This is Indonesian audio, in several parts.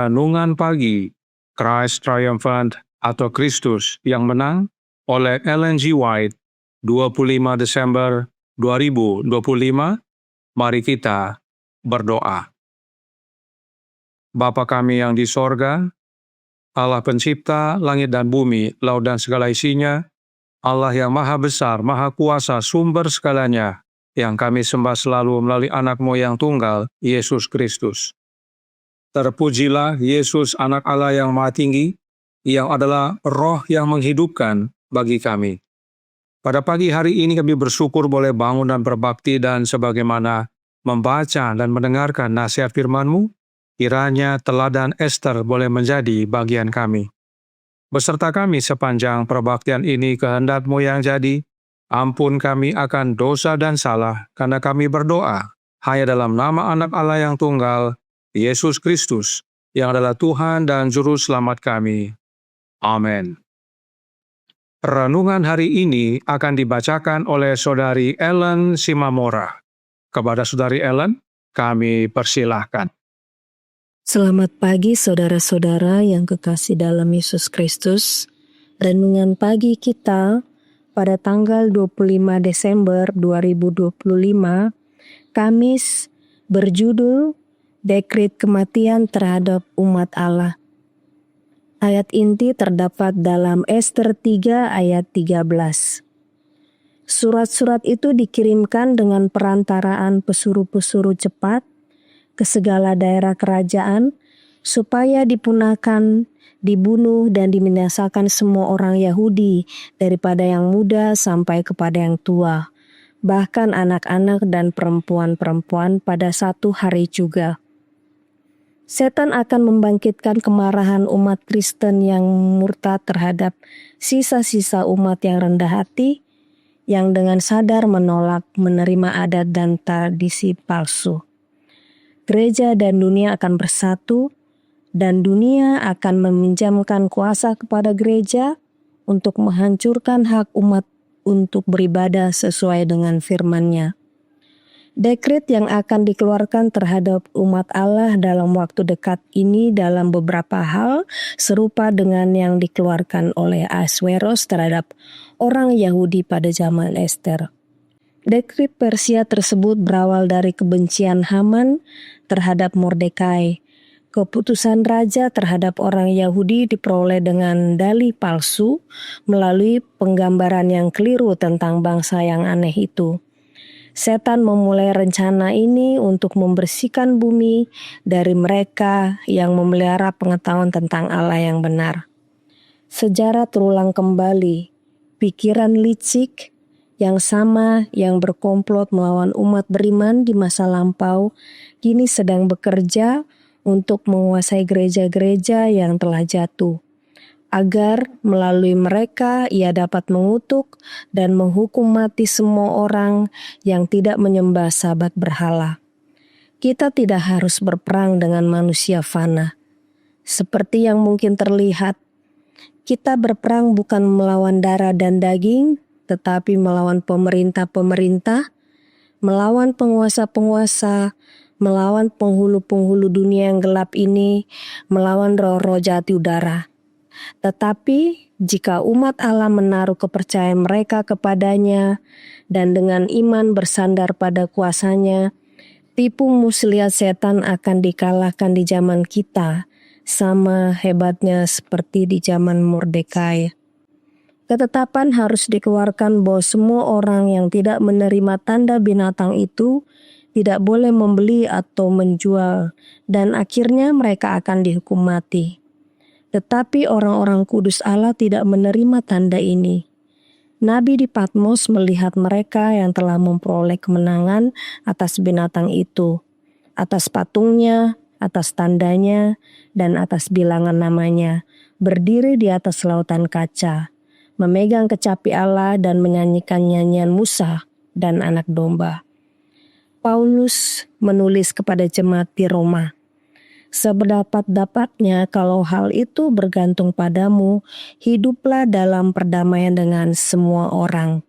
Renungan Pagi, Christ Triumphant atau Kristus yang Menang oleh Ellen G. White, 25 Desember 2025. Mari kita berdoa. Bapa kami yang di sorga, Allah pencipta langit dan bumi, laut dan segala isinya, Allah yang maha besar, maha kuasa, sumber segalanya, yang kami sembah selalu melalui anak-Mu yang tunggal, Yesus Kristus. Terpujilah Yesus, anak Allah yang maha tinggi, yang adalah roh yang menghidupkan bagi kami. Pada pagi hari ini kami bersyukur boleh bangun dan berbakti, dan sebagaimana membaca dan mendengarkan nasihat firman-Mu, kiranya teladan Ester boleh menjadi bagian kami. Beserta kami sepanjang perbaktian ini, kehendak-Mu yang jadi. Ampun kami akan dosa dan salah, karena kami berdoa hanya dalam nama anak Allah yang tunggal, Yesus Kristus, yang adalah Tuhan dan Juru Selamat kami. Amin. Renungan hari ini akan dibacakan oleh Saudari Ellen Simamora. Kepada Saudari Ellen, kami persilahkan. Selamat pagi saudara-saudara yang kekasih dalam Yesus Kristus. Renungan pagi kita pada tanggal 25 Desember 2025, Kamis, berjudul Dekret Kematian Terhadap Umat Allah. Ayat inti terdapat dalam Ester 3 ayat 13. Surat-surat itu dikirimkan dengan perantaraan pesuruh-pesuruh cepat ke segala daerah kerajaan, supaya dipunahkan, dibunuh, dan dibinasakan semua orang Yahudi, daripada yang muda sampai kepada yang tua, bahkan anak-anak dan perempuan-perempuan pada satu hari juga. Setan akan membangkitkan kemarahan umat Kristen yang murtad terhadap sisa-sisa umat yang rendah hati, yang dengan sadar menolak menerima adat dan tradisi palsu. Gereja dan dunia akan bersatu, dan dunia akan meminjamkan kuasa kepada gereja untuk menghancurkan hak umat untuk beribadah sesuai dengan firman-Nya. Dekret yang akan dikeluarkan terhadap umat Allah dalam waktu dekat ini dalam beberapa hal serupa dengan yang dikeluarkan oleh Ahasveros terhadap orang Yahudi pada zaman Ester. Dekret Persia tersebut berawal dari kebencian Haman terhadap Mordekai. Keputusan raja terhadap orang Yahudi diperoleh dengan dalih palsu melalui penggambaran yang keliru tentang bangsa yang aneh itu. Setan memulai rencana ini untuk membersihkan bumi dari mereka yang memelihara pengetahuan tentang Allah yang benar. Sejarah terulang kembali. Pikiran licik yang sama yang berkomplot melawan umat beriman di masa lampau kini sedang bekerja untuk menguasai gereja-gereja yang telah jatuh, agar melalui mereka ia dapat mengutuk dan menghukum mati semua orang yang tidak menyembah sahabat berhala. Kita tidak harus berperang dengan manusia fana. Seperti yang mungkin terlihat, kita berperang bukan melawan darah dan daging, tetapi melawan pemerintah-pemerintah, melawan penguasa-penguasa, melawan penghulu-penghulu dunia yang gelap ini, melawan roh-roh jahat di udara. Tetapi jika umat Allah menaruh kepercayaan mereka kepadanya dan dengan iman bersandar pada kuasanya, tipu muslihat setan akan dikalahkan di zaman kita, sama hebatnya seperti di zaman Mordekai. Ketetapan harus dikeluarkan bahwa semua orang yang tidak menerima tanda binatang itu tidak boleh membeli atau menjual, dan akhirnya mereka akan dihukum mati. Tetapi orang-orang kudus Allah tidak menerima tanda ini. Nabi di Patmos melihat mereka yang telah memperoleh kemenangan atas binatang itu, atas patungnya, atas tandanya, dan atas bilangan namanya, berdiri di atas lautan kaca, memegang kecapi Allah dan menyanyikan nyanyian Musa dan anak domba. Paulus menulis kepada jemaat di Roma, "Seberdapat-dapatnya kalau hal itu bergantung padamu, hiduplah dalam perdamaian dengan semua orang.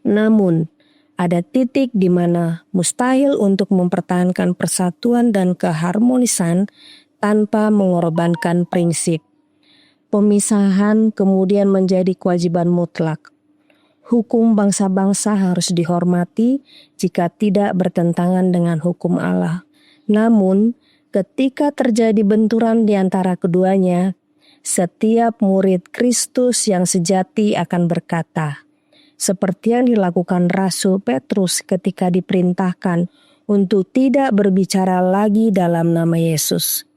Namun, ada titik di mana mustahil untuk mempertahankan persatuan dan keharmonisan tanpa mengorbankan prinsip. Pemisahan kemudian menjadi kewajiban mutlak. Hukum bangsa-bangsa harus dihormati jika tidak bertentangan dengan hukum Allah. Namun, ketika terjadi benturan di antara keduanya, setiap murid Kristus yang sejati akan berkata, seperti yang dilakukan Rasul Petrus ketika diperintahkan untuk tidak berbicara lagi dalam nama Yesus.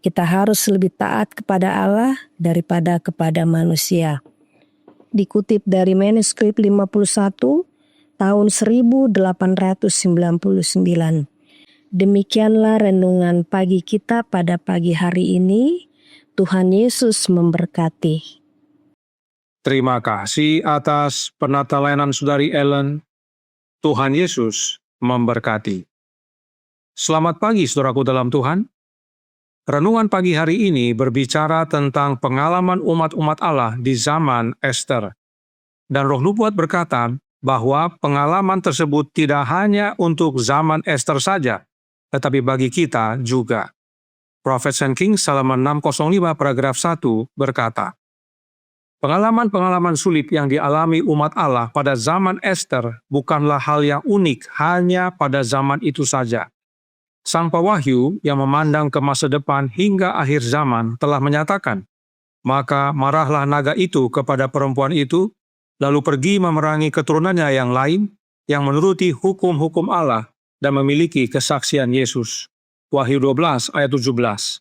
Kita harus lebih taat kepada Allah daripada kepada manusia. Dikutip dari manuskrip 51 tahun 1899. Demikianlah renungan pagi kita pada pagi hari ini. Tuhan Yesus memberkati. Terima kasih atas penatelayanan Saudari Ellen. Tuhan Yesus memberkati. Selamat pagi saudaraku dalam Tuhan. Renungan pagi hari ini berbicara tentang pengalaman umat-umat Allah di zaman Ester. Dan Roh Nubuat berkata bahwa pengalaman tersebut tidak hanya untuk zaman Ester saja, tetapi bagi kita juga. Prophet St. Kings halaman 605 paragraf 1 berkata, pengalaman-pengalaman sulit yang dialami umat Allah pada zaman Ester bukanlah hal yang unik hanya pada zaman itu saja. Sang Pewahyu yang memandang ke masa depan hingga akhir zaman telah menyatakan, maka marahlah naga itu kepada perempuan itu, lalu pergi memerangi keturunannya yang lain, yang menuruti hukum-hukum Allah dan memiliki kesaksian Yesus. Wahyu 12 ayat 17.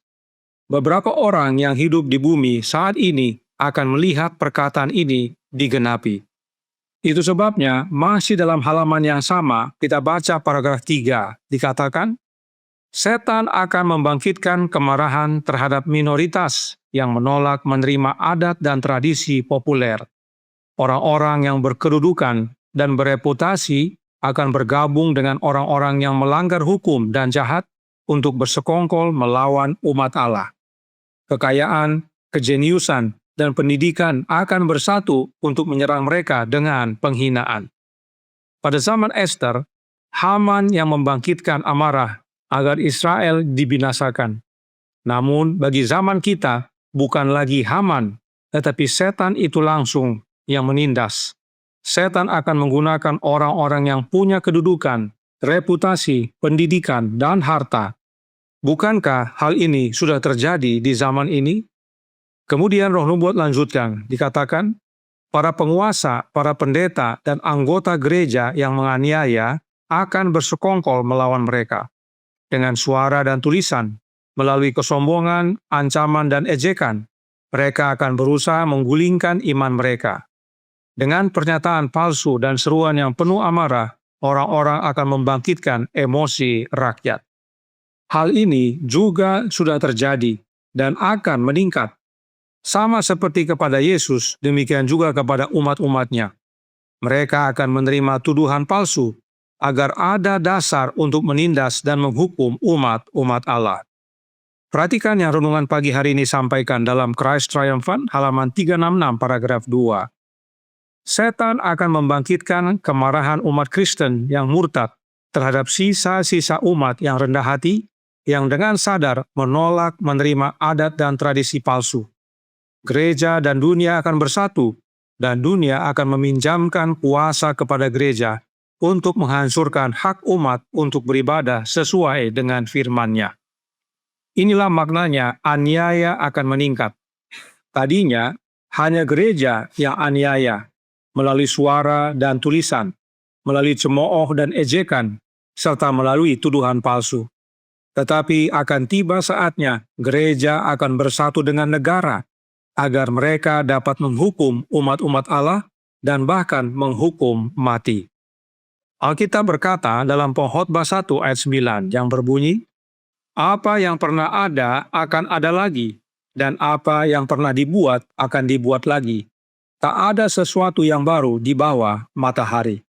Beberapa orang yang hidup di bumi saat ini akan melihat perkataan ini digenapi. Itu sebabnya masih dalam halaman yang sama kita baca paragraf 3 dikatakan, setan akan membangkitkan kemarahan terhadap minoritas yang menolak menerima adat dan tradisi populer. Orang-orang yang berkedudukan dan bereputasi akan bergabung dengan orang-orang yang melanggar hukum dan jahat untuk bersekongkol melawan umat Allah. Kekayaan, kejeniusan, dan pendidikan akan bersatu untuk menyerang mereka dengan penghinaan. Pada zaman Ester, Haman yang membangkitkan amarah agar Israel dibinasakan. Namun bagi zaman kita, bukan lagi Haman, tetapi setan itu langsung yang menindas. Setan akan menggunakan orang-orang yang punya kedudukan, reputasi, pendidikan, dan harta. Bukankah hal ini sudah terjadi di zaman ini? Kemudian Roh Nubuat lanjutkan, dikatakan, para penguasa, para pendeta, dan anggota gereja yang menganiaya akan bersekongkol melawan mereka. Dengan suara dan tulisan, melalui kesombongan, ancaman, dan ejekan, mereka akan berusaha menggulingkan iman mereka. Dengan pernyataan palsu dan seruan yang penuh amarah, orang-orang akan membangkitkan emosi rakyat. Hal ini juga sudah terjadi dan akan meningkat. Sama seperti kepada Yesus, demikian juga kepada umat-umatnya. Mereka akan menerima tuduhan palsu, agar ada dasar untuk menindas dan menghukum umat-umat Allah. Perhatikan yang renungan pagi hari ini sampaikan dalam Christ Triumphant halaman 366 paragraf 2. Setan akan membangkitkan kemarahan umat Kristen yang murtad terhadap sisa-sisa umat yang rendah hati, yang dengan sadar menolak menerima adat dan tradisi palsu. Gereja dan dunia akan bersatu, dan dunia akan meminjamkan kuasa kepada gereja untuk menghancurkan hak umat untuk beribadah sesuai dengan firman-Nya. Inilah maknanya aniaya akan meningkat. Tadinya hanya gereja yang aniaya, melalui suara dan tulisan, melalui cemooh dan ejekan, serta melalui tuduhan palsu. Tetapi akan tiba saatnya gereja akan bersatu dengan negara, agar mereka dapat menghukum umat-umat Allah dan bahkan menghukum mati. Alkitab berkata dalam Pengkhotbah 1 ayat 9 yang berbunyi, apa yang pernah ada akan ada lagi, dan apa yang pernah dibuat akan dibuat lagi. Tak ada sesuatu yang baru di bawah matahari.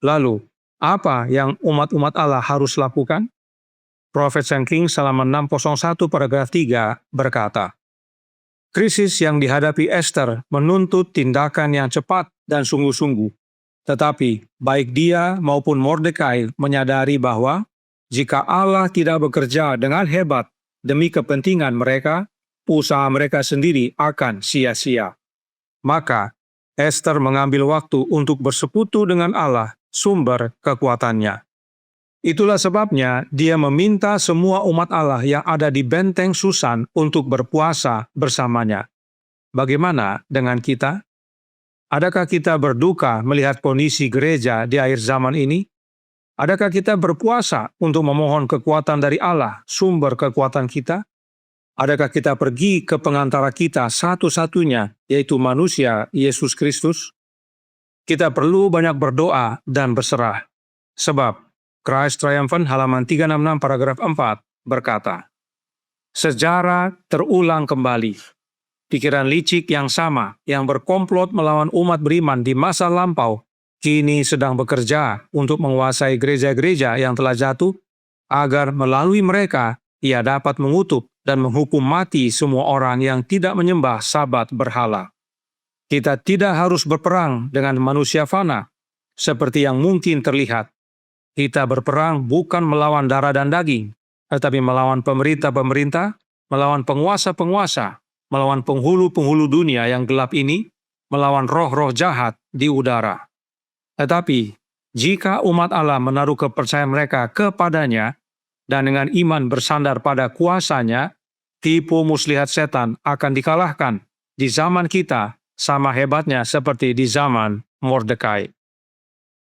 Lalu, apa yang umat-umat Allah harus lakukan? Prophet St. Kings halaman 601 paragraf 3 berkata, krisis yang dihadapi Ester menuntut tindakan yang cepat dan sungguh-sungguh. Tetapi baik dia maupun Mordekai menyadari bahwa jika Allah tidak bekerja dengan hebat demi kepentingan mereka, usaha mereka sendiri akan sia-sia. Maka, Ester mengambil waktu untuk bersekutu dengan Allah, sumber kekuatannya. Itulah sebabnya dia meminta semua umat Allah yang ada di benteng Susan untuk berpuasa bersamanya. Bagaimana dengan kita? Adakah kita berduka melihat kondisi gereja di akhir zaman ini? Adakah kita berpuasa untuk memohon kekuatan dari Allah, sumber kekuatan kita? Adakah kita pergi ke pengantara kita satu-satunya, yaitu manusia Yesus Kristus? Kita perlu banyak berdoa dan berserah. Sebab, Christ Triumphant halaman 366 paragraf 4 berkata, sejarah terulang kembali. Pikiran licik yang sama, yang berkomplot melawan umat beriman di masa lampau, kini sedang bekerja untuk menguasai gereja-gereja yang telah jatuh, agar melalui mereka ia dapat mengutuk dan menghukum mati semua orang yang tidak menyembah Sabat berhala. Kita tidak harus berperang dengan manusia fana, seperti yang mungkin terlihat. Kita berperang bukan melawan darah dan daging, tetapi melawan pemerintah-pemerintah, melawan penguasa-penguasa, melawan penghulu-penghulu dunia yang gelap ini, melawan roh-roh jahat di udara. Tetapi, jika umat Allah menaruh kepercayaan mereka kepadanya, dan dengan iman bersandar pada kuasanya, tipu muslihat setan akan dikalahkan di zaman kita sama hebatnya seperti di zaman Mordekai.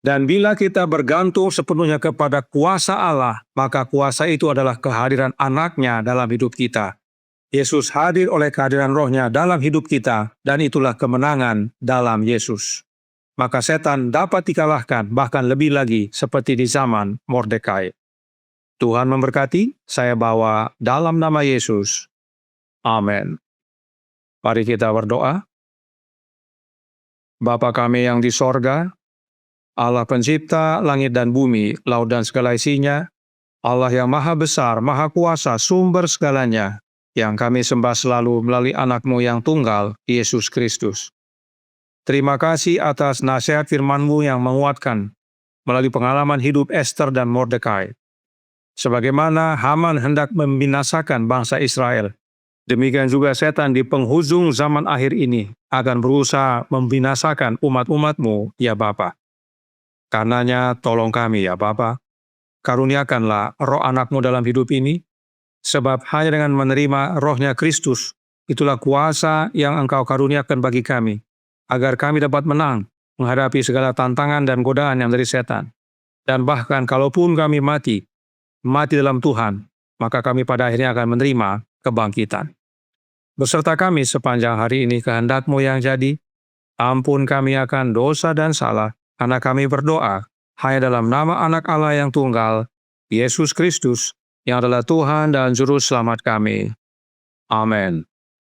Dan bila kita bergantung sepenuhnya kepada kuasa Allah, maka kuasa itu adalah kehadiran anaknya dalam hidup kita. Yesus hadir oleh kehadiran rohnya dalam hidup kita, dan itulah kemenangan dalam Yesus. Maka setan dapat dikalahkan bahkan lebih lagi seperti di zaman Mordekai. Tuhan memberkati, saya bawa dalam nama Yesus. Amin. Mari kita berdoa. Bapa kami yang di sorga, Allah pencipta langit dan bumi, laut dan segala isinya, Allah yang maha besar, maha kuasa, sumber segalanya, yang kami sembah selalu melalui anak-Mu yang tunggal, Yesus Kristus. Terima kasih atas nasihat firman-Mu yang menguatkan melalui pengalaman hidup Ester dan Mordekai. Sebagaimana Haman hendak membinasakan bangsa Israel, demikian juga setan di penghujung zaman akhir ini akan berusaha membinasakan umat-umat-Mu, ya Bapa. Karenanya tolong kami, ya Bapa. Karuniakanlah roh anak-Mu dalam hidup ini, sebab hanya dengan menerima rohnya Kristus, itulah kuasa yang Engkau karuniakan bagi kami, agar kami dapat menang menghadapi segala tantangan dan godaan yang dari setan. Dan bahkan kalaupun kami mati dalam Tuhan, maka kami pada akhirnya akan menerima kebangkitan. Beserta kami sepanjang hari ini kehendak-Mu yang jadi, ampun kami akan dosa dan salah, karena kami berdoa hanya dalam nama Anak Allah yang tunggal, Yesus Kristus, yang adalah Tuhan dan Juru Selamat kami. Amin.